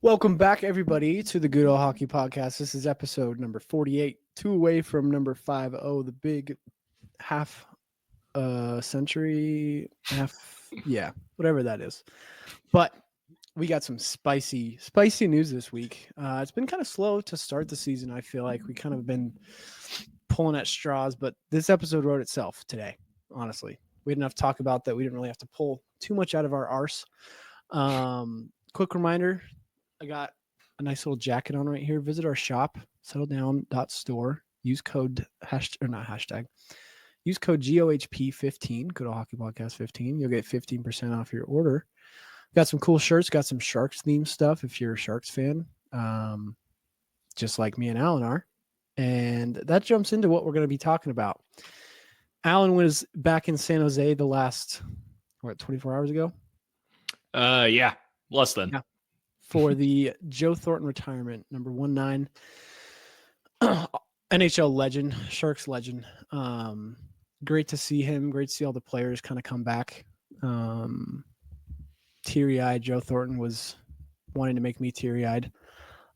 Welcome back, everybody, to the Good Old Hockey Podcast. This is episode number 48, two away from number 50, the big half century, whatever that is. But we got some spicy news this week. It's been kind of slow to start the season. I feel like we kind of been pulling at straws, but this episode wrote itself today, honestly. We didn't have to talk about that. We didn't really have to pull too much out of our arse. Quick reminder, I got a nice little jacket on right here. Visit our shop, settledown.store. Use code use code GOHP15, Good Old Hockey Podcast 15. You'll get 15% off your order. Got some cool shirts, got some Sharks themed stuff if you're a Sharks fan, just like me and Alan are. And that jumps into what we're going to be talking about. Alan was back in San Jose the last, 24 hours ago? Yeah, less than. Yeah. For the Joe Thornton retirement, number 19, NHL legend, Sharks legend. Great to see him. Great to see all the players kind of come back. Teary-eyed. Joe Thornton was wanting to make me teary-eyed.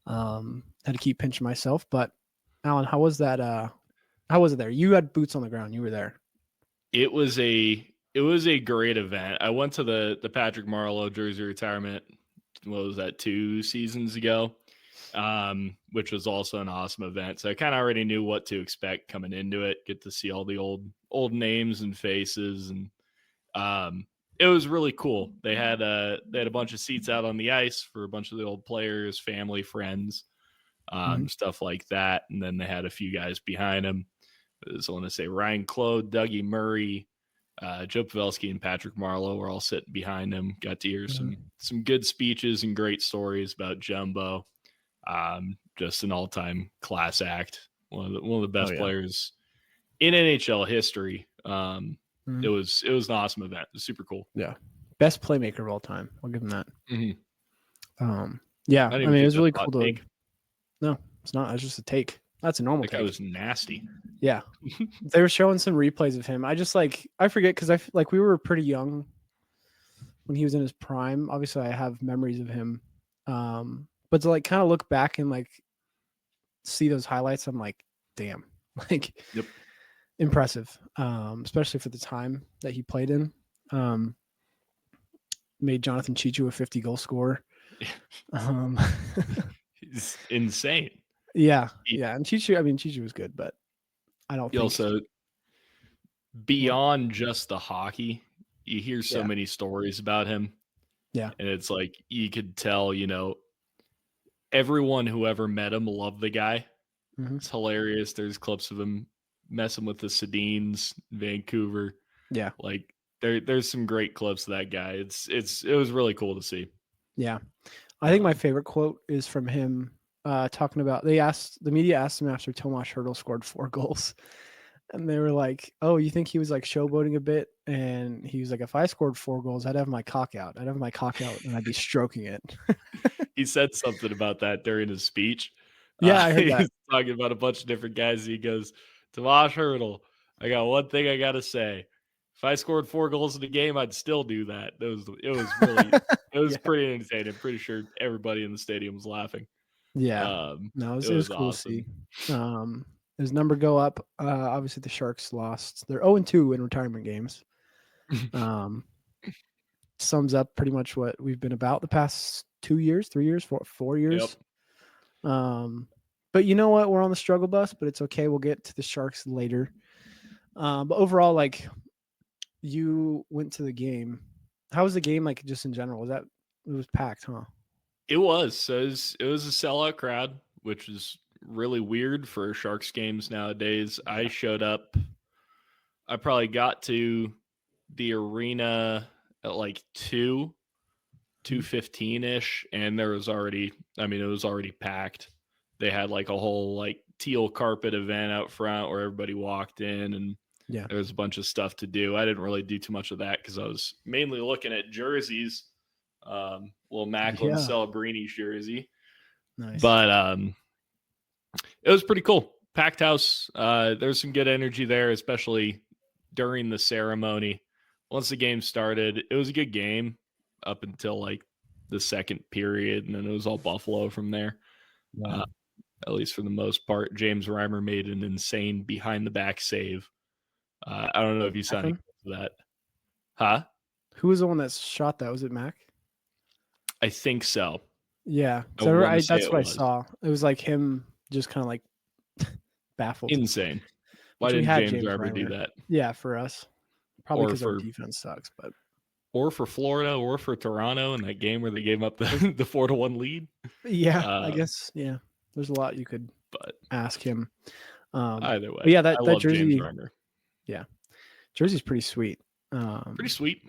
Had to keep pinching myself. But Alan, how was that? How was it there? You had boots on the ground. You were there. It was a great event. I went to the Patrick Marleau jersey retirement. What was that, 2 seasons ago? Which was also an awesome event. So I kind of already knew what to expect coming into it. Get to see all the old names and faces, and it was really cool. They had a bunch of seats out on the ice for a bunch of the old players, family, friends, stuff like that. And then they had a few guys behind them. I want to say Ryan Claude, Dougie Murray, Joe Pavelski, and Patrick Marleau were all sitting behind him. Got to hear some good speeches and great stories about Jumbo. Just an all-time class act. One of the best players in NHL history. It was an awesome event. It was super cool. Yeah, best playmaker of all time. I'll give him that. Yeah, I mean, it was really cool to. No, it's not. It's just a take. That's a normal take. That was nasty. Yeah. They were showing some replays of him. I forget because we were pretty young when he was in his prime. Obviously, I have memories of him. But to kind of look back and see those highlights, I'm like, damn, impressive. Especially for the time that he played in. Made Jonathan Cheechoo a 50-goal scorer. He's insane. Yeah. And Cheechoo was good, but I don't think. Also, beyond just the hockey, you hear so many stories about him. Yeah. And it's like, you could tell, everyone who ever met him loved the guy. It's hilarious. There's clips of him messing with the Sedins, Vancouver. Yeah. There's some great clips of that guy. It was really cool to see. Yeah. I think my favorite quote is from him talking about, the media asked him after Tomas Hertl scored 4 goals. And they were like, oh, you think he was showboating a bit? And he was like, if I scored 4 goals, I'd have my cock out. And I'd be stroking it. He said something about that during his speech. Yeah, I heard that. He's talking about a bunch of different guys. He goes, Tomas Hertl, I got one thing I got to say. If I scored 4 goals in a game, I'd still do that. It was pretty insane. I'm pretty sure everybody in the stadium was laughing. Yeah. It was cool awesome. To see. His number go up. Obviously, the Sharks lost. They're 0-2 in retirement games. Sums up pretty much what we've been about the past 2 years, 3 years, 4 years. Yep. But you know what? We're on the struggle bus, but it's okay. We'll get to the Sharks later. But overall, you went to the game. How was the game just in general? It was packed, huh? It was. So it was a sellout crowd, which is really weird for Sharks games nowadays. I showed up. I probably got to the arena at 2:15-ish, and it was already packed. They had a whole teal carpet event out front where everybody walked in, and there was a bunch of stuff to do. I didn't really do too much of that because I was mainly looking at jerseys. Little Macklin Celebrini jersey. Nice. But it was pretty cool. Packed house. There's some good energy there, especially during the ceremony. Once the game started, it was a good game up until the second period, and then it was all Buffalo from there. Yeah. At least for the most part. James Reimer made an insane behind the back save. I don't know if you saw any of that. Huh? Who was the one that shot that? Was it Mac? I think so. Yeah. I wanna say That's it what I was. saw. It was like him just kind of like baffled. Insane. Why Which we didn't had James Reimer do Reimer. that? Yeah, for us. Probably Or because our for defense sucks, but or for Florida or for Toronto in that game where they gave up the 4-1 lead. yeah, I guess yeah. There's a lot you could But ask him. either But way, yeah, I that love James jersey, Reimer. yeah, jersey's pretty sweet. Pretty sweet.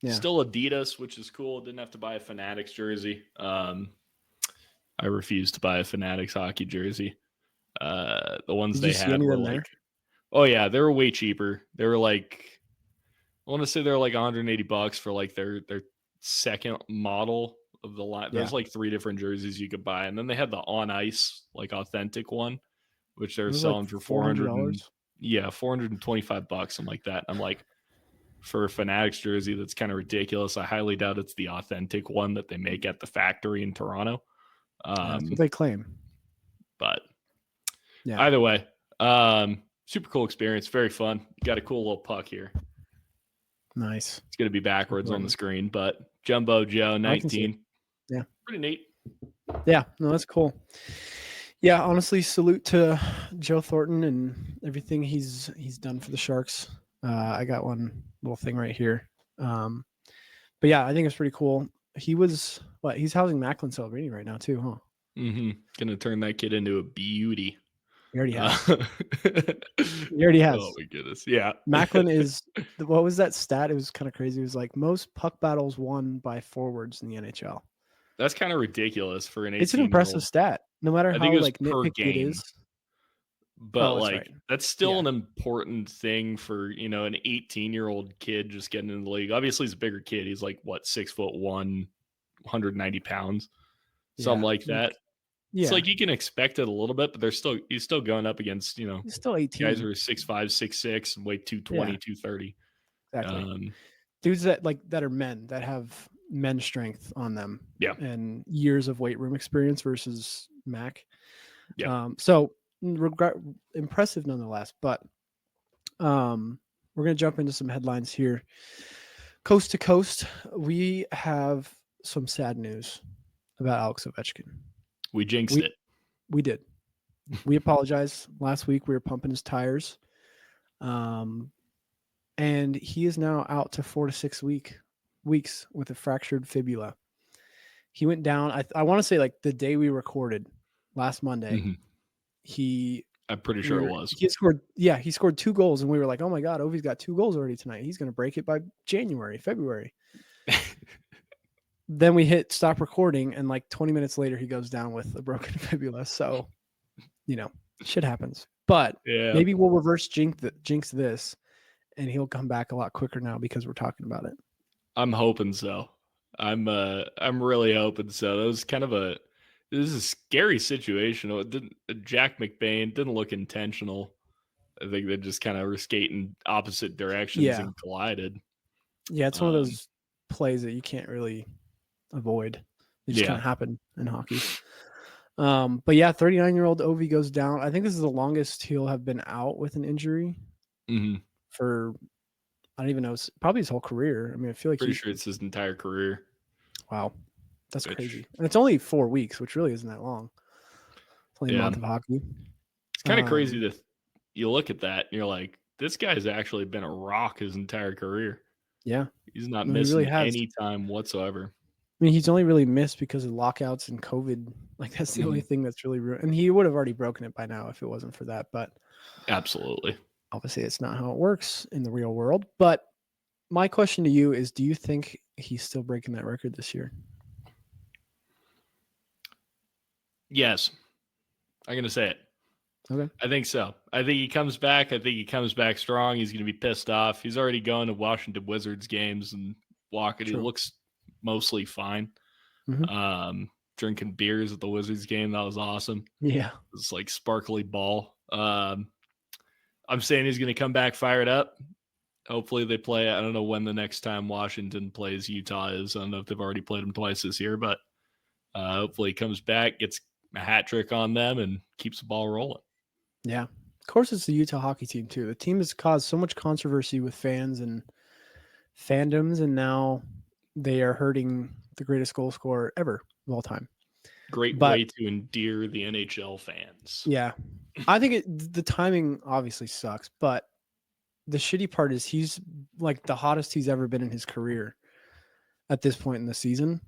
Yeah. Still Adidas, which is cool. Didn't have to buy a Fanatics jersey. I refused to buy a Fanatics hockey jersey. The ones Did they you see had any of were them like, there? oh yeah, they were way cheaper. They were like, I want to say they're like $180 for like their second model of the line. There's Yeah. like 3 different jerseys you could buy, and then they had the on ice like authentic one, which they're It was selling like for $400. $425, something like that. I'm like, for a Fanatics jersey, that's kind of ridiculous. I highly doubt it's the authentic one that they make at the factory in Toronto. That's what they claim. But Yeah. either way, super cool experience. Very fun. You got a cool little puck here. Nice. It's going to be backwards on the screen, but Jumbo Joe 19. Yeah. Pretty neat. Yeah. No, that's cool. Yeah. Honestly, salute to Joe Thornton and everything he's done for the Sharks. I got one little thing right here. But yeah, I think it's pretty cool. He was he's housing Macklin Celebrini right now too, huh? Mm-hmm. Gonna turn that kid into a beauty. He already has. He already has. Oh my goodness. Yeah. Macklin is what was that stat? It was kind of crazy. It was like most puck battles won by forwards in the NHL. That's kind of ridiculous for an 18-year-old. It's an impressive stat, no matter how like nitpicky it is. But like right. that's still an important thing for, you know, an 18-year-old kid just getting in the league. Obviously he's a bigger kid. He's like what, 6'1", 190 pounds, something like that. Yeah. It's like you can expect it a little bit, but he's still going up against, you know, he's still 18. Guys who are 6'5", 6'6", and weigh 220, 230. Exactly. Dudes that are men that have men strength on them. Yeah. And years of weight room experience versus Mac. Yeah. So impressive nonetheless, but we're going to jump into some headlines here. Coast to coast, we have some sad news about Alex Ovechkin. We jinxed it. We did. We apologize. Last week we were pumping his tires. And he is now out to 4 to 6 weeks with a fractured fibula. He went down. I want to say like the day we recorded last Monday. Mm-hmm. I'm pretty sure it was. He scored 2 goals, and we were like, "Oh my God, Ovi's got 2 goals already tonight. He's going to break it by February." Then we hit stop recording, and like 20 minutes later, he goes down with a broken fibula. So, you know, shit happens. But maybe we'll reverse jinx this, and he'll come back a lot quicker now because we're talking about it. I'm hoping so. I'm really hoping so. That was kind of this is a scary situation. Jack McBain didn't look intentional. I think they just kind of were skating opposite directions and collided. Yeah, it's one of those plays that you can't really avoid. They just kind of happen in hockey. But yeah, 39-year-old Ovi goes down. I think this is the longest he'll have been out with an injury for, I don't even know, probably his whole career. I mean, I feel like pretty sure it's his entire career. Wow. That's crazy. And it's only 4 weeks, which really isn't that long. It's only a month of hockey. It's kind of crazy that you look at that and you're like, this guy's actually been a rock his entire career. Yeah. He's not missing any time whatsoever. I mean, he's only really missed because of lockouts and COVID. Like, that's the only thing that's really ruined. And he would have already broken it by now if it wasn't for that. But absolutely. Obviously, it's not how it works in the real world. But my question to you is, do you think he's still breaking that record this year? Yes. I'm going to say it. Okay. I think so. I think he comes back. I think he comes back strong. He's going to be pissed off. He's already going to Washington Wizards games and walking. He looks mostly fine. Drinking beers at the Wizards game. That was awesome. Yeah. It's like sparkly ball. I'm saying he's going to come back fired up. Hopefully they play. I don't know when the next time Washington plays Utah is. I don't know if they've already played them twice this year, but hopefully he comes back, gets a hat trick on them, and keeps the ball rolling. Yeah. Of course, it's the Utah hockey team, too. The team has caused so much controversy with fans and fandoms, and now they are hurting the greatest goal scorer ever of all time. Great But way to endear the NHL fans. yeah, I think the timing obviously sucks, but the shitty part is he's like the hottest he's ever been in his career at this point in the season.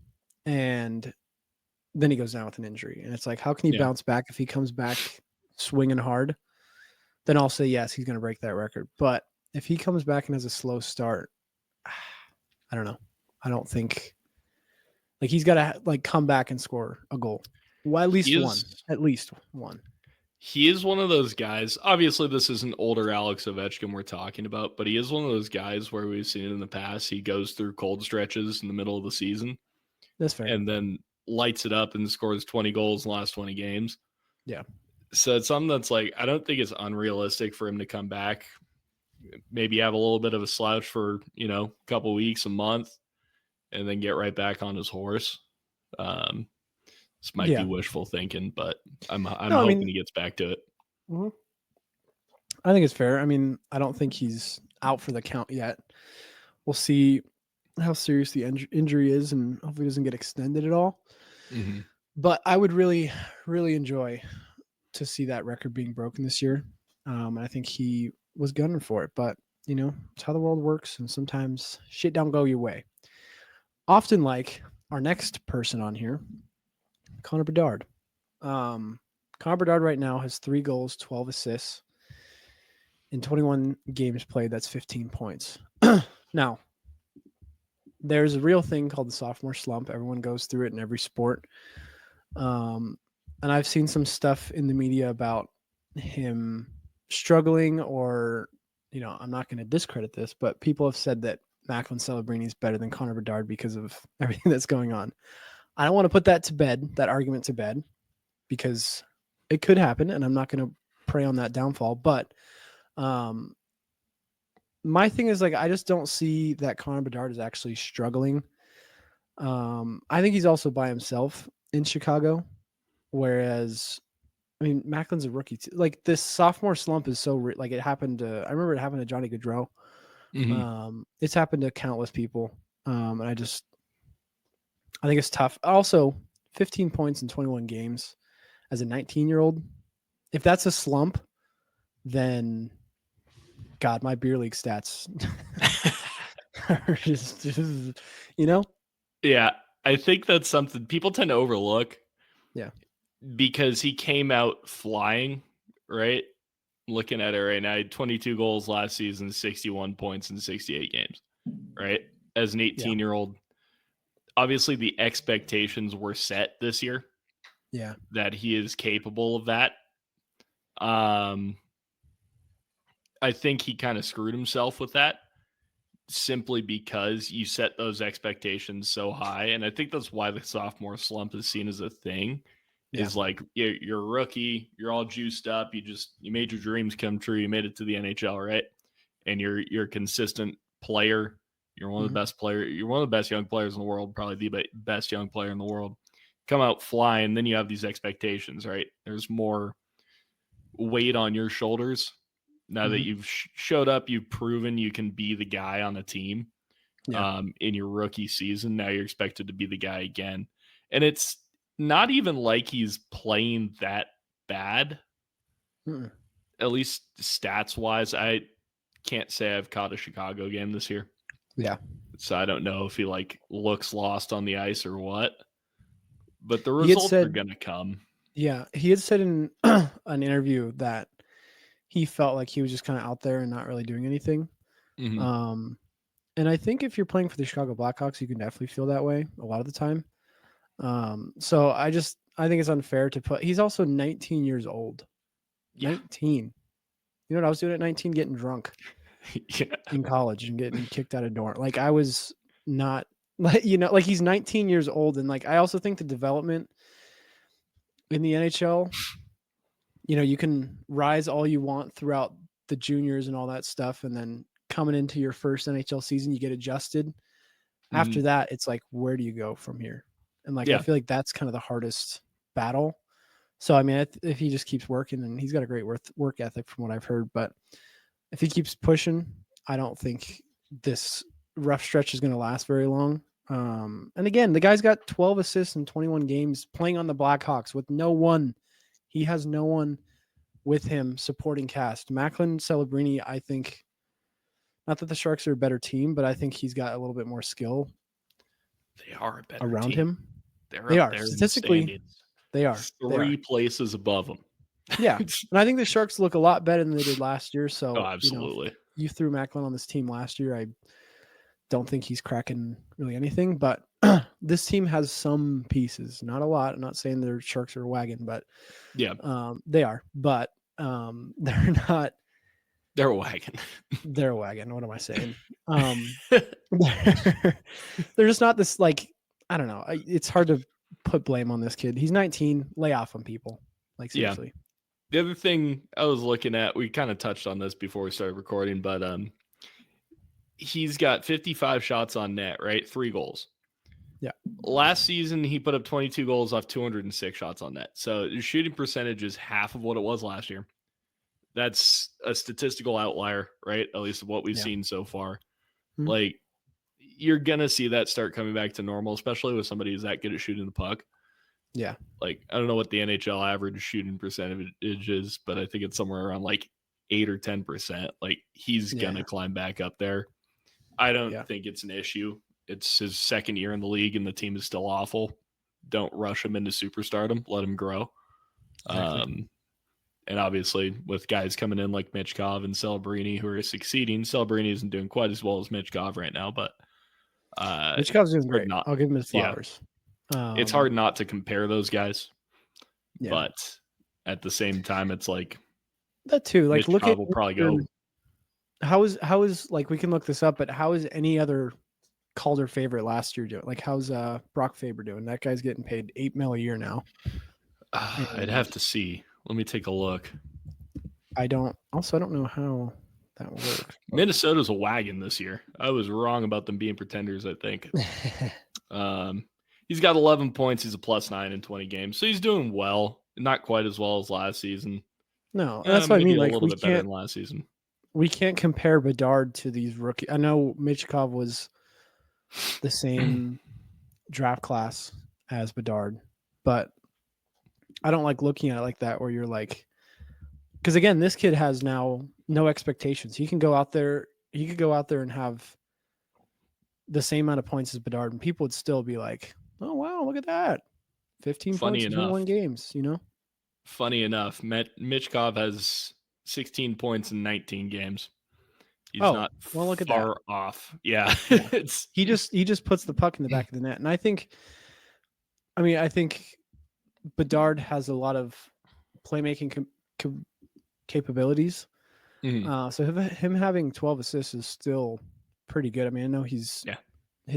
And then he goes down with an injury. And it's like, how can he bounce back if he comes back swinging hard? Then I'll say, yes, he's going to break that record. But if he comes back and has a slow start, I don't know. I don't think like he's got to like come back and score a goal. Well, at least one. At least one. He is one of those guys. Obviously, this is an older Alex Ovechkin we're talking about, but he is one of those guys where we've seen it in the past. He goes through cold stretches in the middle of the season. That's fair. And then lights it up and scores 20 goals in the last 20 games. Yeah. So it's something that's like, I don't think it's unrealistic for him to come back, maybe have a little bit of a slouch for, a couple weeks, a month, and then get right back on his horse. This might be wishful thinking, but I'm hoping he gets back to it. Mm-hmm. I think it's fair. I mean, I don't think he's out for the count yet. We'll see how serious the injury is, and hopefully it doesn't get extended at all. Mm-hmm. But I would really, really enjoy to see that record being broken this year. I think he was gunning for it, but it's how the world works, and sometimes shit don't go your way. Often, like our next person on here, Conor Bedard. Conor Bedard right now has 3 goals, 12 assists in 21 games played. That's 15 points. Now, there's a real thing called the sophomore slump. Everyone goes through it in every sport. And I've seen some stuff in the media about him struggling, or, I'm not going to discredit this, but people have said that Macklin Celebrini is better than Conor Bedard because of everything that's going on. I don't want to put that argument to bed, because it could happen, and I'm not going to prey on that downfall. But my thing is, like, I just don't see that Conor Bedard is actually struggling. I think he's also by himself in Chicago, whereas, I mean, Macklin's a rookie. Like, this sophomore slump is so like, it happened to, I remember it happened to Johnny Gaudreau. Mm-hmm. It's happened to countless people. And I think it's tough. Also, 15 points in 21 games as a 19-year-old. If that's a slump, then God, my beer league stats are just, Yeah, I think that's something people tend to overlook. Yeah. Because he came out flying, right? Looking at it right now, 22 goals last season, 61 points in 68 games, right? As an 18-year-old. Obviously, the expectations were set this year. Yeah. That he is capable of that. I think he kind of screwed himself with that, simply because you set those expectations so high. And I think that's why the sophomore slump is seen as a thing. Is like, you're a rookie, you're all juiced up, you made your dreams come true, you made it to the NHL, right? And you're a consistent player. You're one of the best players. You're one of the best young players in the world, probably the best young player in the world. Come out flying, then you have these expectations, right? There's more weight on your shoulders now that you've showed up. You've proven you can be the guy on the team. In your rookie season. Now you're expected to be the guy again, and it's not even like he's playing that bad. At least stats wise. I can't say I've caught a Chicago game this year. Yeah. So I don't know if he looks lost on the ice or what, but the results are going to come. Yeah. He had said in an interview that he felt like he was just kind of out there and not really doing anything. Mm-hmm. And I think if you're playing for the Chicago Blackhawks, you can definitely feel that way a lot of the time. So I think it's unfair to put. He's also 19 years old. 19. You know what I was doing at 19? Getting drunk in college and getting kicked out of dorm. Like, I was not, like, he's 19 years old. And like, I also think the development in the NHL, you can rise all you want throughout the juniors and all that stuff, and then coming into your first NHL season, you get adjusted. After Mhm. that, it's like, where do you go from here? And like, I Yeah. feel like that's kind of the hardest battle. So, I mean, if he just keeps working, and he's got a great work ethic from what I've heard, but if he keeps pushing, I don't think this rough stretch is going to last very long. And again, the guy's got 12 assists in 21 games playing on the Blackhawks with no one. He has no one with him supporting cast. Macklin Celebrini, I think, not that the Sharks are a better team, but I think he's got a little bit more skill They are a better around team. him. They're They up are. there in the Statistically, standings. they are. They are. 3 places above them. Yeah. And I think the Sharks look a lot better than they did last year. Oh, So, absolutely. you threw Macklin on this team last year. I don't think he's cracking really anything, but this team has some pieces, not a lot. I'm not saying their Sharks are a wagon, but Yeah, they are. But they're not. they're a wagon. They're a wagon. What am I saying? They're just not this, like, I don't know. It's hard to put blame on this kid. He's 19. Lay off on people. Like, Yeah. seriously. The other thing I was looking at, we kind of touched on this before we started recording, but he's got 55 shots on net, right? 3 goals. Yeah. Last season, he put up 22 goals off 206 shots on net. So his shooting percentage is half of what it was last year. That's a statistical outlier, right? At least what we've seen so far. Mhm. Like, you're going to see that start coming back to normal, especially with somebody who's that good at shooting the puck. Yeah. Like, I don't know what the NHL average shooting percentage is, but I think it's somewhere around like 8 or 10%. Like, he's going to climb back up there. I don't think it's an issue. It's his second year in the league, and the team is still awful. Don't rush him into superstardom. Let him grow. Exactly. And obviously, with guys coming in like Michkov and Celebrini who are succeeding, Celebrini isn't doing quite as well as Michkov right now, but Michkov's doing great. I'll give him his flowers. It's hard not to compare those guys. Yeah. But at the same time, it's like that too. Like, look at will probably go. How is like, we can look this up, but how is any other Calder favorite last year doing? Like, how's Brock Faber doing? That guy's getting paid $8 million a year now. I'd have to see. Let me take a look. I don't know how that works. Minnesota's a wagon this year. I was wrong about them being pretenders, I think. He's got 11 points. He's a +9 in 20 games. So he's doing well. Not quite as well as last season. No, that's what I mean. Like, a little bit better than last season. We can't compare Bedard to these rookies. I know Michkov was the same draft class as Bedard, but I don't like looking at it like that, where you're like, because again, this kid has now no expectations. He can go out there. He could go out there and have the same amount of points as Bedard, and people would still be like, "Oh wow, look at that, 15 points in 21 games." You know. Funny enough, Michkov has 16 points in 19 games. He's not look at far off. Yeah. He just puts the puck in the back of the net. And I think Bedard has a lot of playmaking capabilities. Mm-hmm. So him having 12 assists is still pretty good. I mean, I know his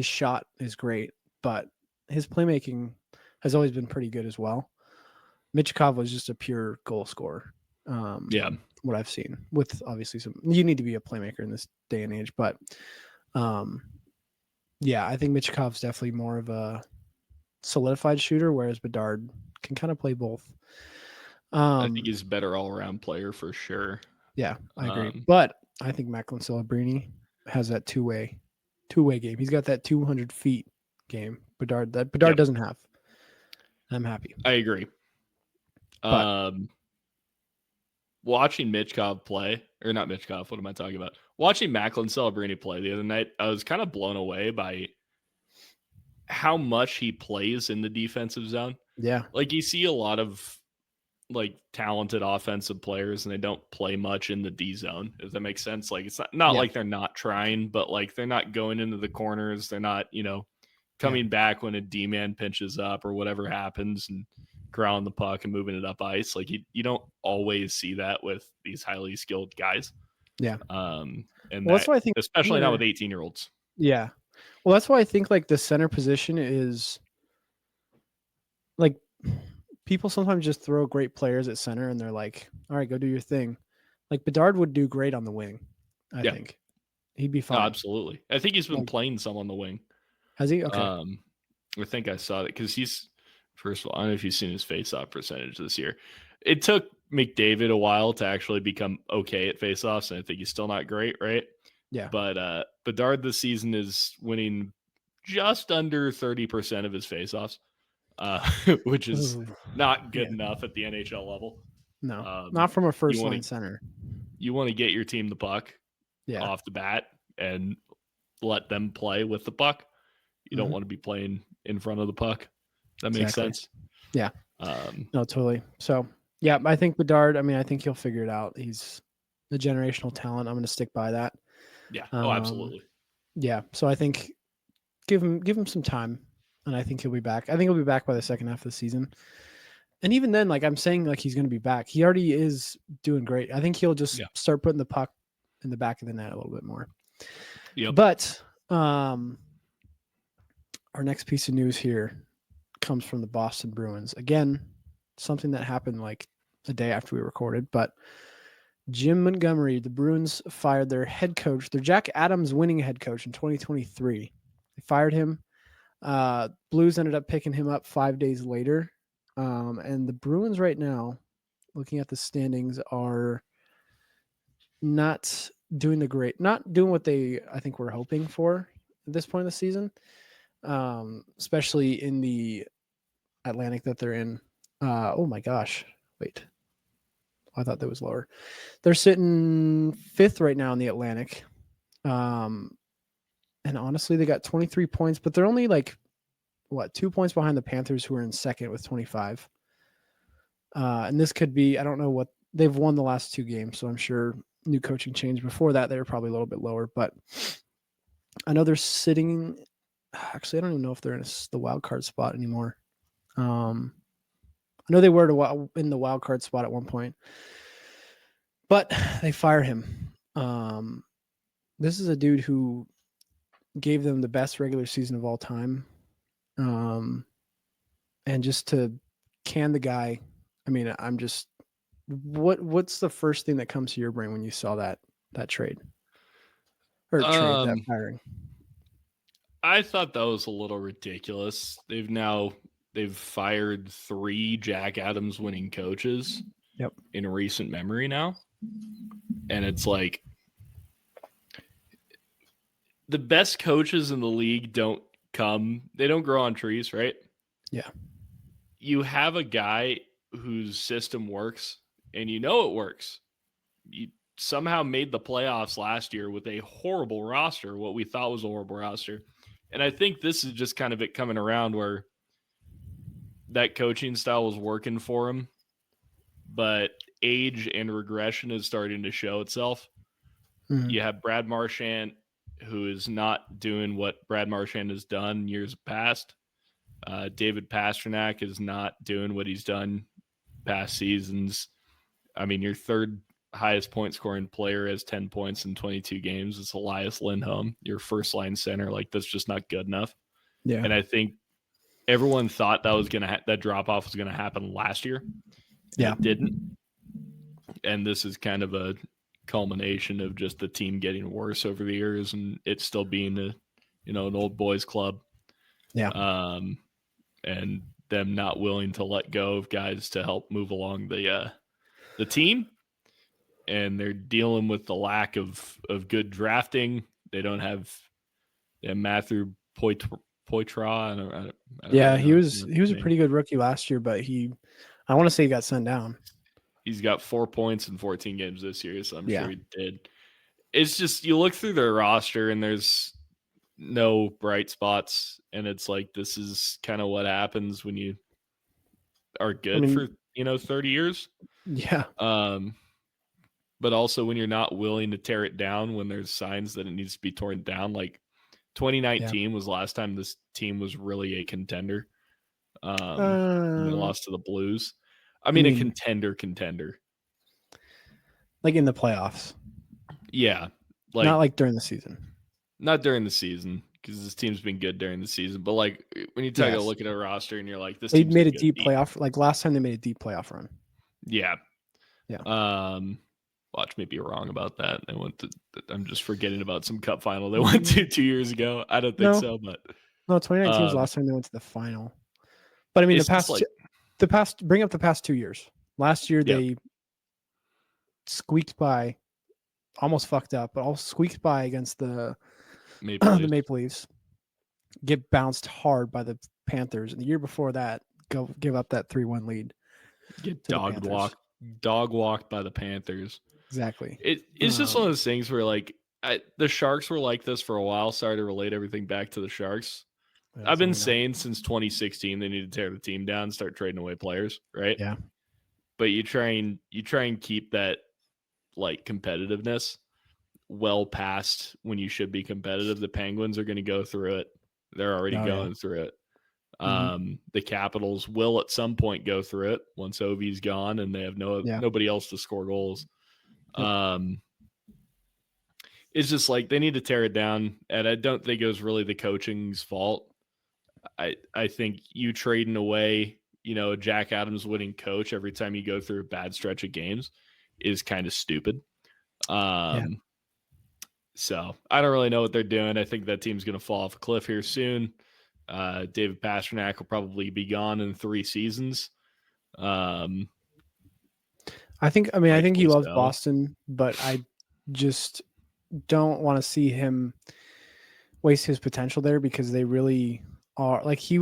shot is great, but his playmaking has always been pretty good as well. Michkov was just a pure goal scorer. What I've seen, with obviously you need to be a playmaker in this day and age, but I think Michkov's definitely more of a solidified shooter, whereas Bedard can kind of play both. I think he's a better all-around player for sure. Yeah, I agree. But I think Macklin Celebrini has that two-way game. He's got that 200 feet game. Bedard doesn't have. I'm happy. I agree. Watching Michkov play, or not Michkov, what am I talking about? Watching Macklin Celebrini play the other night, I was kind of blown away by how much he plays in the defensive zone. Yeah. Like, you see a lot of like talented offensive players and they don't play much in the D zone, if that makes sense. Like, it's not like they're not trying, but like they're not going into the corners. They're not, coming back when a D-man pinches up or whatever happens and ground the puck and moving it up ice. Like, you don't always see that with these highly skilled guys. Yeah. And that's why I think, especially not with 18-year-olds. Yeah. Well, that's why I think like the center position is like, people sometimes just throw great players at center and they're like, all right, go do your thing. Like, Bedard would do great on the wing, I think. He'd be Oh, fine. absolutely. I think he's been Like, playing some on the wing. has he? Okay. I think I saw that because first of all, I don't know if you've seen his face-off percentage this year. It took McDavid a while to actually become okay at face-offs, and I think he's still not great, right? Yeah. But Bedard this season is winning just under 30% of his face-offs, which is Ooh, not good yeah. enough at the NHL level. No, not from a You first want line to center. get your team the puck Yeah. off the bat and let them play with the puck. You don't Mhm. want to be playing in front of the puck. That makes Exactly. sense. Yeah. Um, No, totally. So, yeah, I think Bedard, I mean, I think he'll figure it out. He's a generational talent. I'm going to stick by that. yeah. Oh, absolutely. Yeah. So I think give him some time, and I think he'll be back. I think he'll be back by the second half of the season. And even then, like I'm saying, like he's going to be back. He already is doing great. I think he'll just Yeah. start putting the puck in the back of the net a little bit more. Yep. But our next piece of news here comes from the Boston Bruins. Again, something that happened like a day after we recorded, but Jim Montgomery, the Bruins fired their head coach, their Jack Adams winning head coach in 2023. They fired him. Blues ended up picking him up 5 days later. And the Bruins right now, looking at the standings, are not doing not doing what they, I think, were hoping for at this point in the season, especially in the Atlantic that they're in. Oh my gosh. Wait. I thought that was lower. They're sitting fifth right now in the Atlantic. And honestly, they got 23 points, but they're only like, 2 points behind the Panthers, who are in second with 25. And this could be, I don't know what, they've won the last 2 games, so I'm sure new coaching change. Before that, they were probably a little bit lower, but I know they're sitting, actually, I don't even know if they're in the wild card spot anymore. I know they were in the wild card spot at one point, but they fire him. This is a dude who gave them the best regular season of all time. And just to can the guy, I mean, I'm just, what's the first thing that comes to your brain when you saw that trade that firing? I thought that was a little ridiculous. They've fired 3 Jack Adams winning coaches in recent memory now. And it's like the best coaches in the league they don't grow on trees, right? Yeah. You have a guy whose system works and you know it works. You somehow made the playoffs last year with a horrible roster, what we thought was a horrible roster. And I think this is just kind of it coming around where that coaching style was working for him, but age and regression is starting to show itself. Mm-hmm. You have Brad Marchand, who is not doing what Brad Marchand has done years past. David Pastrnak is not doing what he's done past seasons. I mean, your third highest point scoring player has 10 points in 22 games. It's Elias Lindholm, your first line center. Like, that's just not good enough. Yeah. And I think everyone thought that was that drop off was going to happen last year. Yeah. It didn't. And this is kind of a culmination of just the team getting worse over the years and it still being an old boys club. Yeah. And them not willing to let go of guys to help move along the team. And they're dealing with the lack of good drafting. They have Matthew Poitras. Yeah, he was a pretty good rookie last year, but I want to say he got sent down. He's got 4 points in 14 games this year, so I'm sure he did. It's just you look through their roster and there's no bright spots, and it's like this is kind of what happens when you are good for 30 years. Yeah. But also when you're not willing to tear it down when there's signs that it needs to be torn down. Like 2019 was the last time this team was really a contender. They lost to the Blues. I mean, a contender. Like in the playoffs. Yeah. Like, not like during the season. Not during the season, because this team's been good during the season. But like when you take a look at a roster and you're like, this they made a deep playoff. Like last time they made a deep playoff run. Yeah. Yeah. Watch me be wrong about that. They went to. I'm just forgetting about some cup final they went to 2 years ago. I don't think so, but no, 2019 was the last time they went to the final. But I mean, bring up the past 2 years. Last year they squeaked by, almost fucked up, but also squeaked by against the Maple Leafs. Get bounced hard by the Panthers, and the year before that, give up that 3-1 lead. Get dog walked by the Panthers. Exactly. It's just one of those things where like the Sharks were like this for a while. Sorry to relate everything back to the Sharks. I've been saying since 2016 they need to tear the team down, start trading away players, right? Yeah. But you try and keep that like competitiveness well past when you should be competitive. The Penguins are going to go through it. They're already going through it. The Capitals will at some point go through it once Ovi's gone and they have nobody else to score goals. It's just like they need to tear it down, and I don't think it was really the coaching's fault. I think you trading away, a Jack Adams winning coach every time you go through a bad stretch of games is kind of stupid. So I don't really know what they're doing. I think that team's going to fall off a cliff here soon. David Pastrnak will probably be gone in 3 seasons. I think he loves Boston, but I just don't want to see him waste his potential there because they really are like he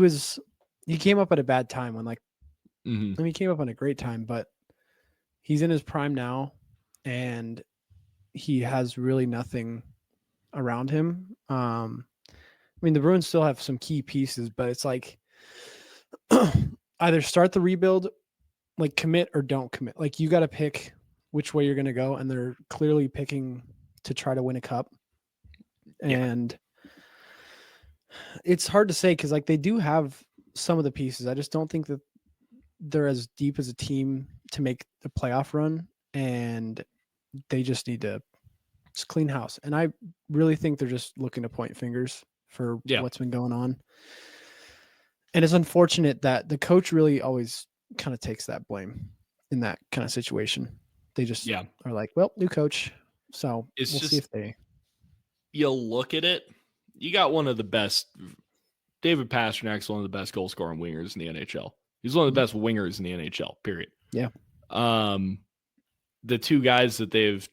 came up at a bad time when he came up on a great time, but he's in his prime now and he has really nothing around him. The Bruins still have some key pieces, but it's like either start the rebuild, like commit or don't commit. Like you got to pick which way you're going to go, and they're clearly picking to try to win a cup. And it's hard to say because like they do have some of the pieces. I just don't think that they're as deep as a team to make the playoff run, and they just need to just clean house. And I really think they're just looking to point fingers for what's been going on. And it's unfortunate that the coach really always kind of takes that blame in that kind of situation. They just are like, well, new coach. So we'll see if they... You'll look at it. You got one of the best... David Pasternak's one of the best goal-scoring wingers in the NHL. He's one of the best wingers in the NHL, period. Yeah. The 2 guys that they've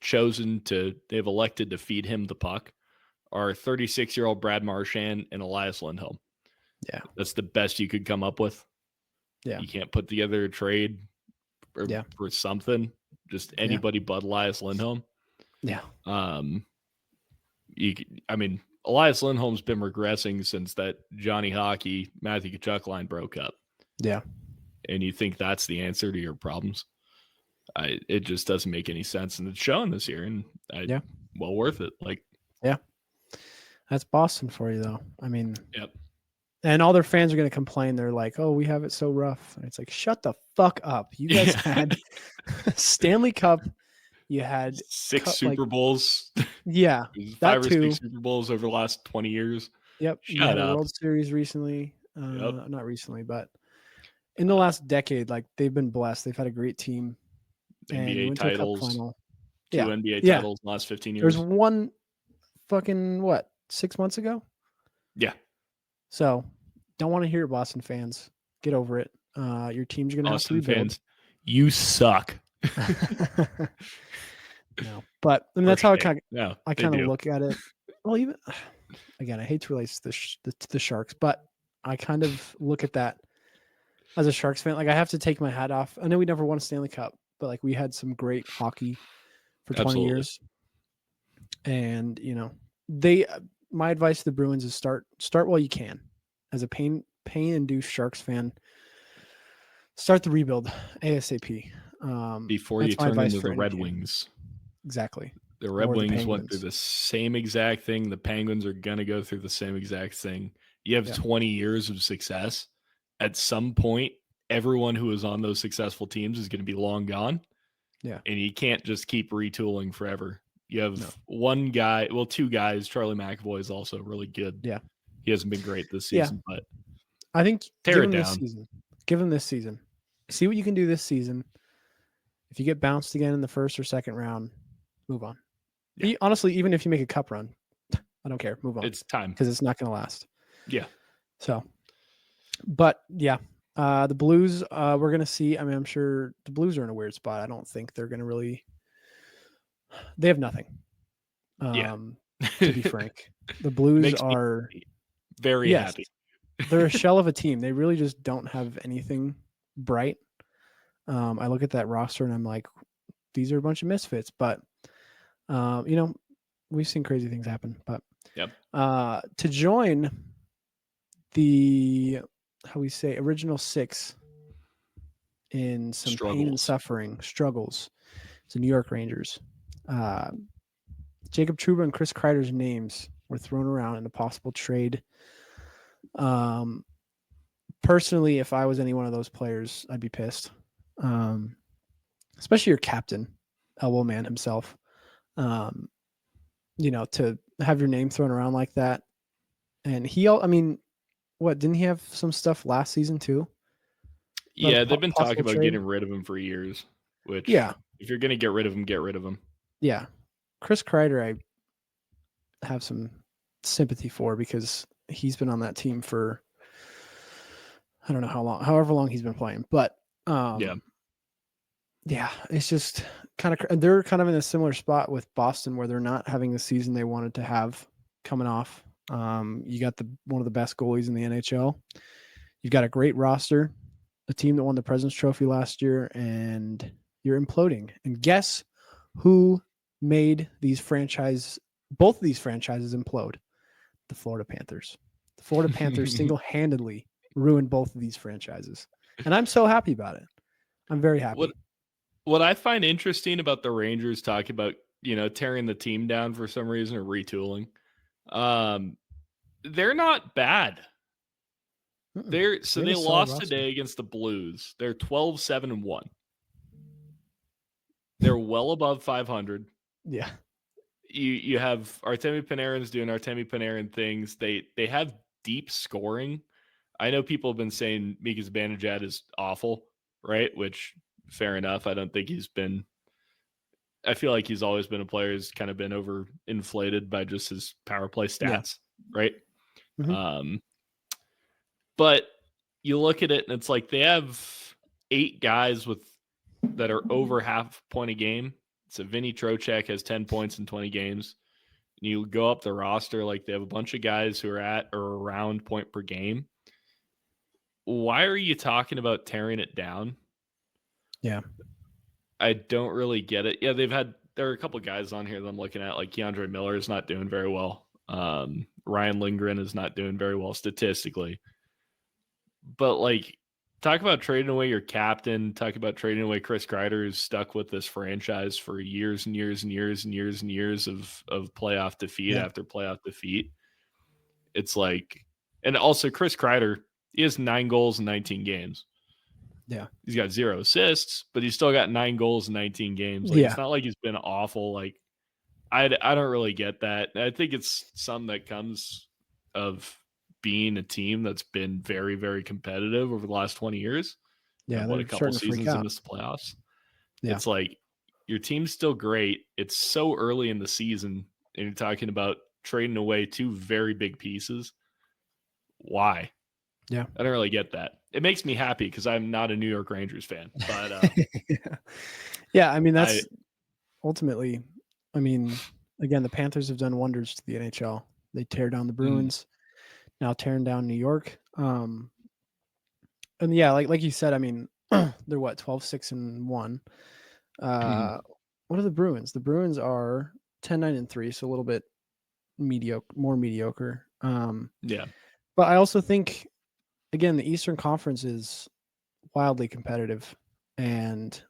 elected to feed him the puck are 36-year-old Brad Marchand and Elias Lindholm. Yeah. That's the best you could come up with. Yeah. You can't put together a trade for something. Just anybody but Elias Lindholm. Yeah. Elias Lindholm's been regressing since that Johnny Hockey, Matthew Tkachuk line broke up. Yeah. And you think that's the answer to your problems? It just doesn't make any sense. And it's showing this year. And well worth it. That's Boston for you, though. And all their fans are going to complain. They're like, oh, we have it so rough. And it's like, shut the fuck up. You guys had Stanley Cup. You had 6 Super Bowls. Yeah. 5 or 6 Super Bowls over the last 20 years. Yep. You had a World Series recently. Not recently, but in the last decade, like they've been blessed. They've had a great team. NBA titles. 2 NBA titles in the last 15 years. There's one fucking, 6 months ago? Yeah. So don't want to hear it, Boston fans. Get over it. Your team's going to have to rebuild. Fans, you suck. No, but that's how I kind of look at it. Well, even again, I hate to relate to the Sharks, but I kind of look at that as a Sharks fan. Like I have to take my hat off. I know we never won a Stanley Cup, but like we had some great hockey for 20 years. And my advice to the Bruins is start while you can. As a pain-induced Sharks fan, start the rebuild ASAP. Before you turn into the Red Wings. Exactly. The Red Wings went through the same exact thing. The Penguins are going to go through the same exact thing. You have 20 years of success. At some point, everyone who is on those successful teams is going to be long gone. Yeah. And you can't just keep retooling forever. You have one guy, 2 guys. Charlie McAvoy is also really good. Yeah. He hasn't been great this season, but I think tear it down. Give him this season. See what you can do this season. If you get bounced again in the first or second round, Move on. Yeah. Honestly, even if you make a cup run, I don't care. Move on. It's time. Because it's not going to last. Yeah. So, but yeah, the Blues, we're going to see. I mean, I'm sure the Blues are in a weird spot. I don't think they're going to really. They have nothing. Yeah. To be frank, the Blues Makes me are very happy. They're a shell of a team. They really just don't have anything bright. I look at that roster and I'm like, these are a bunch of misfits. But we've seen crazy things happen. But Yep. To join the original six in some pain and suffering struggles, it's the New York Rangers. Jacob Trouba and Chris Kreider's names were thrown around in a possible trade. Personally, if I was any one of those players, I'd be pissed. Especially your captain, Elbow Man himself. To have your name thrown around like that. And didn't he have some stuff last season too? Yeah, they've been talking about getting rid of him for years, which if you're going to get rid of him, get rid of him. Yeah. Chris Kreider, I have some sympathy for because he's been on that team for I don't know how long, however long he's been playing. But it's just they're kind of in a similar spot with Boston where they're not having the season they wanted to have coming off. You got one of the best goalies in the NHL. You've got a great roster, a team that won the President's Trophy last year, and you're imploding. And guess who made both of these franchises implode? The Florida Panthers. The Florida Panthers single-handedly ruined both of these franchises. And I'm so happy about it. I'm very happy. What I find interesting about the Rangers talking about, tearing the team down for some reason or retooling, they're not bad. They lost today against the Blues. They're 12-7-1. They're well above 500. Yeah. You have Artemi Panarin's doing Artemi Panarin things. They have deep scoring. I know people have been saying Mika Zibanejad is awful, right? Which, fair enough. I don't think I feel like he's always been a player who's kind of been overinflated by just his power play stats, right? Mm-hmm. But you look at it and it's like they have 8 guys that are over half point a game. So Vinny Trocheck has 10 points in 20 games. And you go up the roster, like they have a bunch of guys who are at or around point per game. Why are you talking about tearing it down? Yeah. I don't really get it. Yeah, there are a couple of guys on here that I'm looking at, like Keandre Miller is not doing very well. Ryan Lindgren is not doing very well statistically. But talk about trading away your captain. Talk about trading away Chris Kreider, who's stuck with this franchise for years and years and years and years and years of playoff defeat after playoff defeat. It's and also Chris Kreider, he has 9 goals in 19 games. Yeah. He's got 0 assists, but he's still got 9 goals in 19 games. It's not like he's been awful. I don't really get that. I think it's something that comes of being a team that's been very, very competitive over the last 20 years. Yeah. A couple seasons in the playoffs. Yeah. It's your team's still great. It's so early in the season, and you're talking about trading away 2 very big pieces. Why? Yeah. I don't really get that. It makes me happy because I'm not a New York Rangers fan. But yeah, I mean, that's ultimately, again, the Panthers have done wonders to the NHL. They tear down the Bruins, now tearing down New York. And yeah, like you said, they're what, 12-6-1. What are the Bruins? The Bruins are 10-9-3, so a little bit more mediocre. Yeah. But I also think, again, the Eastern Conference is wildly competitive, and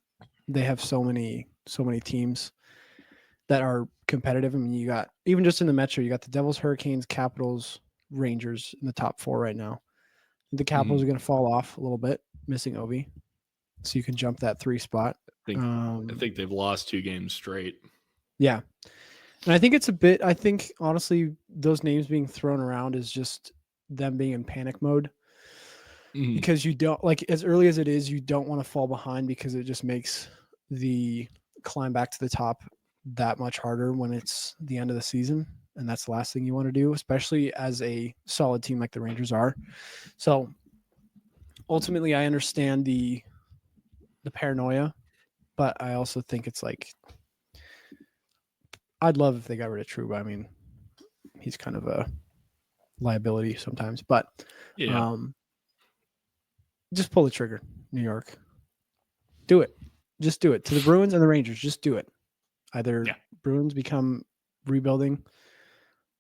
they have so many teams that are competitive. You got, even just in the Metro, you got the Devils, Hurricanes, Capitals, Rangers in the top 4 right now. The Capitals are going to fall off a little bit, missing Ovi, so you can jump that 3 spot. I think they've lost 2 games straight. Yeah. And I think it's I think, honestly, those names being thrown around is just them being in panic mode. Because you don't, as early as it is, you don't want to fall behind because it just makes the climb back to the top that much harder when it's the end of the season, and that's the last thing you want to do, especially as a solid team like the Rangers are. So ultimately, I understand the paranoia, but I also think it's like I'd love if they got rid of Trouba. I mean, he's kind of a liability sometimes, but Yeah. Just pull the trigger, New York. Do it. Just do it. To the Bruins and the Rangers, just do it. Either Bruins become rebuilding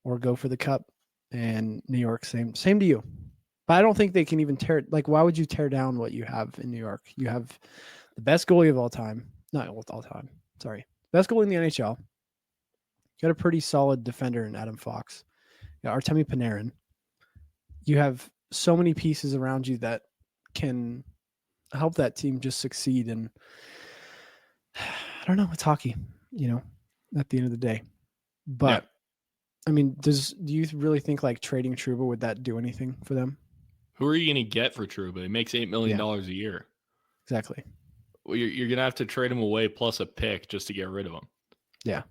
or go for the cup, and New York, same to you. But I don't think they can even tear – like, why would you tear down what you have in New York? You have the best goalie of all time. Not all time. Sorry. Best goalie in the NHL. You got a pretty solid defender in Adam Fox. You got Artemi Panarin. You have so many pieces around you that can help that team just succeed. And I don't know, it's hockey, at the end of the day. But I mean, do you really think like trading Trouba, would that do anything for them? Who are you going to get for Trouba? He makes $8 million a year. Exactly. Well, you're going to have to trade him away plus a pick just to get rid of him. Yeah.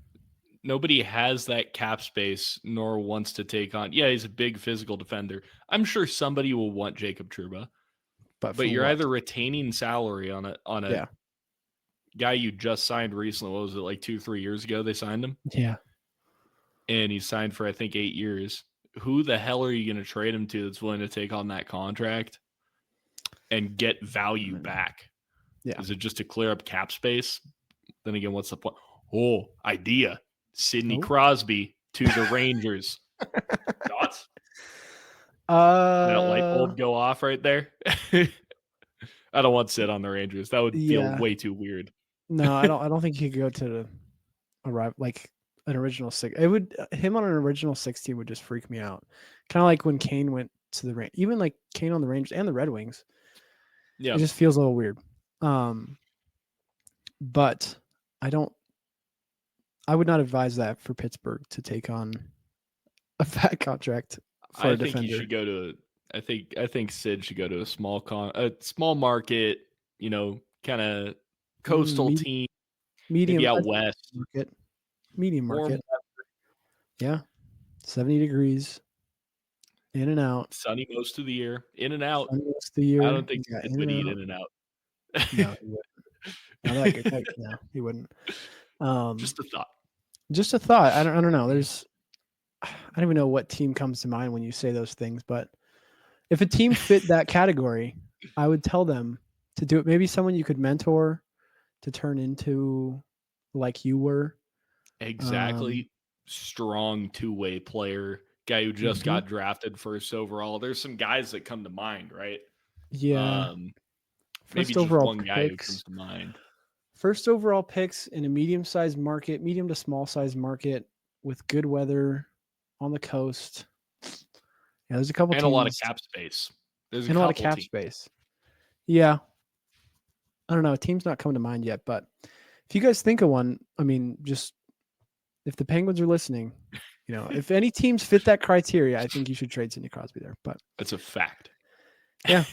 Nobody has that cap space nor wants to take on. Yeah, he's a big physical defender. I'm sure somebody will want Jacob Trouba. But you're either retaining salary on a guy you just signed recently. What was it, like 2-3 years ago they signed him? Yeah. And he's signed for, I think, 8 years. Who the hell are you going to trade him to that's willing to take on that contract and get value back? Yeah. Is it just to clear up cap space? Then again, what's the point? Oh, idea. Sidney Crosby to the Rangers. Thoughts? That light bulb go off right there. I don't want Sid on the Rangers. That would feel way too weird. No, I don't think he could go to arrive like an original six. It would him on an original 16 would just freak me out. Kind of like when Kane went to the Rangers, even like Kane on the Rangers and the Red Wings. Yeah, it just feels a little weird. But I would not advise that for Pittsburgh to take on a fat contract for a defender. He should go to. I think Sid should go to a small market, kind of coastal team, medium maybe out west, medium market. Yeah, 70 degrees, in and out. Sunny most of the year, in and out. Most of the year. I don't think Sid would eat in and out. No, he wouldn't. No, he wouldn't. Just a thought. Just a thought. I don't know. I don't even know what team comes to mind when you say those things, but if a team fit that category, I would tell them to do it. Maybe someone you could mentor to turn into like you were. Exactly. Strong two-way player, guy who just got drafted first overall. There's some guys that come to mind, right? Yeah. Maybe just one guy who comes to mind. First overall picks in a medium-sized market, medium to small-sized market with good weather on the coast. Yeah, there's a couple and teams. A lot of cap space. There's a lot of cap space. Yeah. I don't know. A team's not coming to mind yet, but if you guys think of one, I mean, just if the Penguins are listening, if any teams fit that criteria, I think you should trade Sidney Crosby there. But that's a fact. Yeah.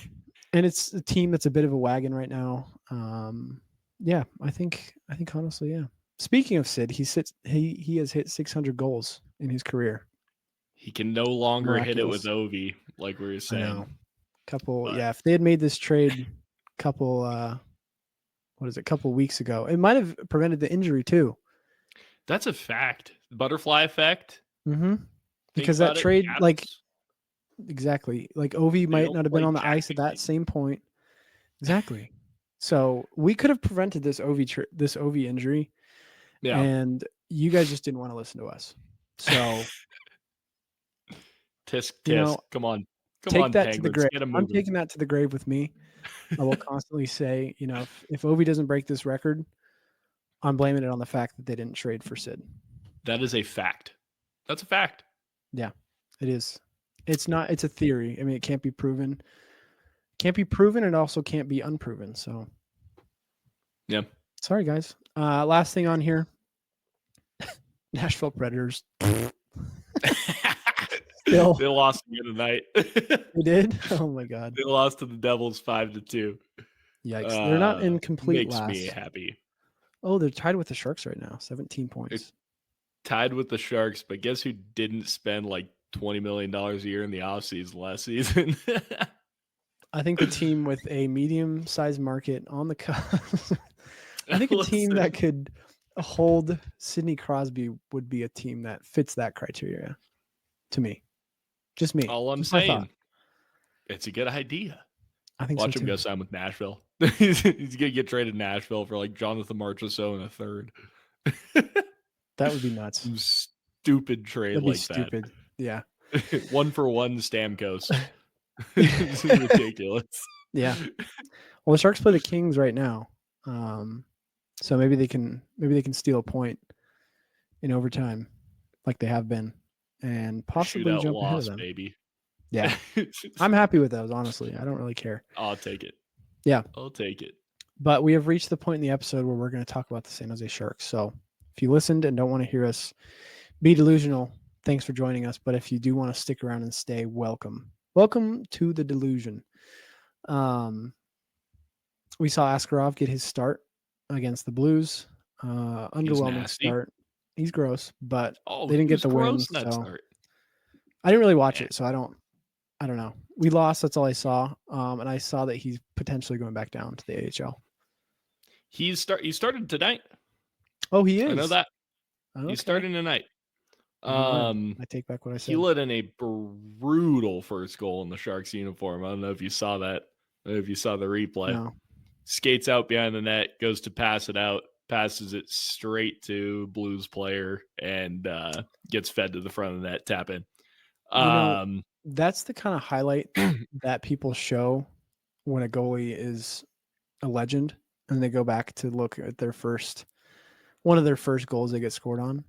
And it's a team that's a bit of a wagon right now. Yeah, I think honestly, yeah. Speaking of Sid, he has hit 600 goals in his career. He can no longer hit it with Ovi, like we were saying. If they had made this trade couple weeks ago, it might have prevented the injury too. That's a fact. Butterfly effect. Mm-hmm. Because that trade, exactly, like Ovi might not have been on the ice at that same point. Exactly. So we could have prevented this Ovi injury. Yeah. And you guys just didn't want to listen to us. So tisk. Come on. Take that to the grave. I'm taking that to the grave with me. I will constantly say, if Ovi doesn't break this record, I'm blaming it on the fact that they didn't trade for Sid. That is a fact. That's a fact. Yeah, it is. It's not. It's a theory. I mean, it can't be proven. It also can't be unproven. So, yeah. Sorry, guys. Last thing on here. Nashville Predators. They lost again tonight. They did? Oh my God. They lost to the Devils 5-2. Yikes. They're not in complete makes last. Makes me happy. Oh, they're tied with the Sharks right now, 17 points. Tied with the Sharks, but guess who didn't spend like $20 million a year in the offseason last season? I think the team with a medium-sized market on the cusp. I think a team Listen. that could hold Sidney Crosby would be a team that fits that criteria. To me, just me. All I'm just my thought. saying, it's a good idea. I think Watch so him too. go sign with Nashville. He's gonna get traded to Nashville for like Jonathan Marchessault in a third. That would be nuts. Some stupid trade That'd be like stupid. Yeah. that. 1-for-1 Stamkos. It's ridiculous. Yeah. Well, the Sharks play the Kings right now, so maybe they can steal a point in overtime, like they have been, and possibly Shootout jump ahead of loss, them. baby. Yeah, I'm happy with those. Honestly, I don't really care. I'll take it. Yeah, I'll take it. but we have reached the point in the episode where we're going to talk about the San Jose Sharks. So if you listened and don't want to hear us be delusional, thanks for joining us. But if you do want to stick around and stay, welcome. Welcome to the delusion. We saw Askarov get his start against the Blues. Underwhelming start. He's gross, but they didn't get the win. So I didn't really watch it, so I don't know. We lost. That's all I saw. And I saw that he's potentially going back down to the AHL. He started tonight. Oh, he is. I know that. Okay. He's starting tonight. I take back what I said. He let in a brutal first goal in the Sharks uniform. I don't know if you saw that. I don't know if you saw the replay. No. Skates out behind the net, goes to pass it out, passes it straight to Blues player, and gets fed to the front of the net, tap in. That's the kind of highlight that people show when a goalie is a legend and they go back to look at one of their first goals they get scored on.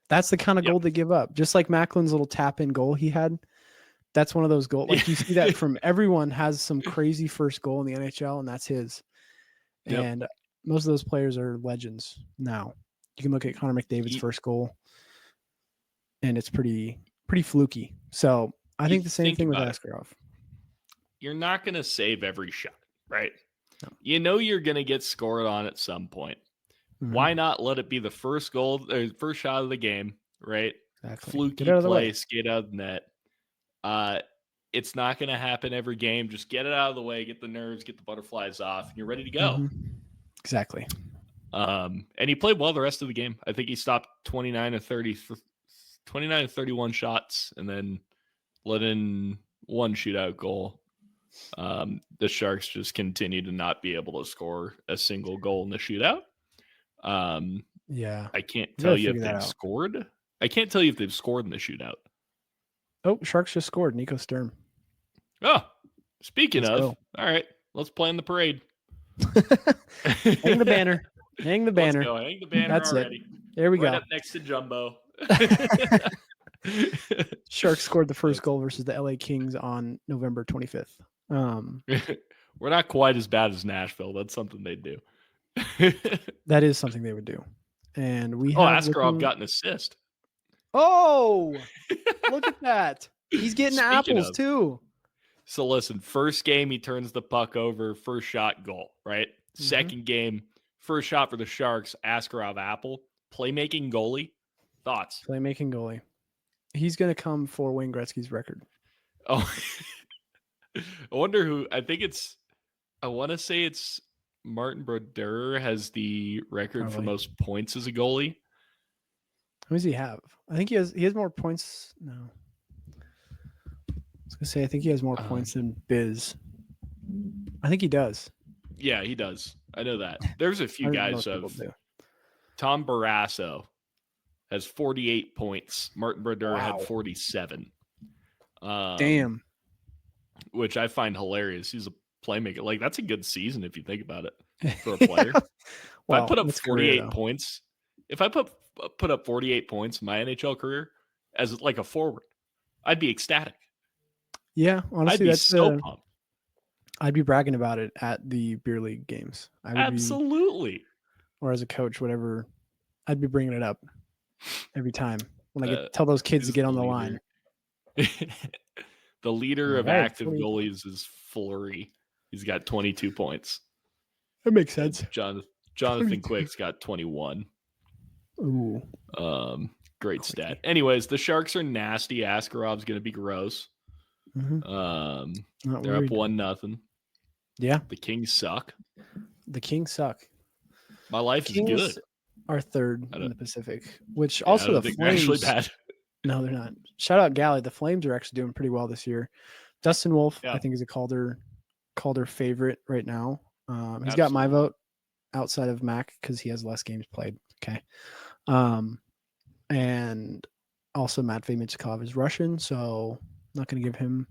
That's the kind of goal they give up. Just like Macklin's little tap-in goal he had. That's one of those goals. Like you see that from everyone has some crazy first goal in the NHL, and that's his. Yep. And most of those players are legends now. You can look at Connor McDavid's first goal, and it's pretty fluky. So I think the same thing with Askarov. You're not going to save every shot, right? No. You know you're going to get scored on at some point. Mm-hmm. Why not let it be the first goal, or first shot of the game, right? Exactly. Fluky play, skate out of the net. It's not going to happen every game. Just get it out of the way, get the nerves, get the butterflies off, and you're ready to go. Mm-hmm. Exactly. And he played well the rest of the game. I think he stopped 29 to 31 shots and then let in one shootout goal. The Sharks just continue to not be able to score a single goal in the shootout. Yeah. I can't tell you if they've scored. I can't tell you if they've scored in the shootout. Oh, Sharks just scored. Nico Sturm. Oh, speaking of, all right, let's play in the parade. Hang the banner. Hang the banner. Let's go. Hang the banner. That's already. There we go. Up next to Jumbo. Sharks scored the first goal versus the LA Kings on November 25th. We're not quite as bad as Nashville. That's something they'd do. That is something they would do. And we have Askarov got an assist. Oh, look at that. He's getting apples too. So listen, first game, he turns the puck over, first shot, goal, right? Mm-hmm. Second game, first shot for the Sharks, Askarov apple. Playmaking goalie. Thoughts? Playmaking goalie. He's going to come for Wayne Gretzky's record. Oh, I wonder who. I want to say it's Martin Brodeur has the record for most points as a goalie. Who does he have? I think he has more points. No. I was going to say, I think he has more points than Biz. I think he does. Yeah, he does. I know that. There's a few guys Tom Barrasso has 48 points. Martin Brodeur had 47. Damn. Which I find hilarious. He's a playmaker. Like, that's a good season if you think about it for a player. If I put up 48 points, if I put up 48 points in my NHL career as like a forward, I'd be ecstatic. Yeah, honestly, I'd be so pumped. I'd be bragging about it at the beer league games. Absolutely. Or as a coach, whatever. I'd be bringing it up every time when I tell those kids to get on the line. The leader of active goalies is Fleury. He's got 22 points. That makes sense. Jonathan 22. Quick's got 21. Ooh. Great Quickie. stat. Anyways, the Sharks are nasty. Askarov's going to be gross. Mhm. Not They're worried. up 1-0. Yeah, The Kings suck. the Kings suck. My life is Kings good. are third I in don't- the Pacific, which Yeah, I also don't the think they're actually Flames. bad. No, they're not. Shout out Galley. The Flames are actually doing pretty well this year. Dustin Wolf, Yeah. I think, is a Calder favorite right now. He's got my vote outside of Mac because he has less games played. Okay. And also Matt Michkov is Russian, so not going to give him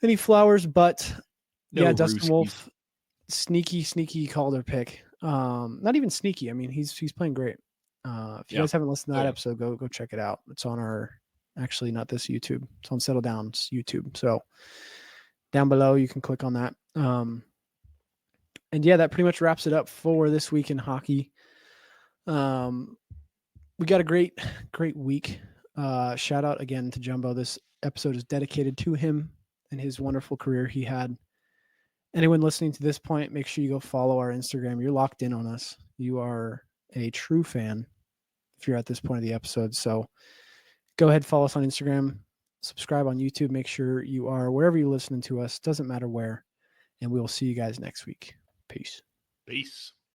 any flowers. But No yeah, Dustin Ruskies. Wolf, sneaky Calder pick. Not even sneaky. I mean, he's playing great. If you guys haven't listened to that episode, go check it out. It's on our actually not this YouTube. It's on Settle Down's YouTube. So down below you can click on that. And yeah, that pretty much wraps it up for this week in hockey. We got a great week. Shout out again to Jumbo. This episode is dedicated to him and his wonderful career he had. Anyone listening to this point, make sure you go follow our Instagram. You're locked in on us. You are a true fan if you're at this point of the episode. So go ahead, follow us on Instagram, subscribe on YouTube. Make sure you are wherever you're listening to us. Doesn't matter where. And we will see you guys next week. Peace. Peace.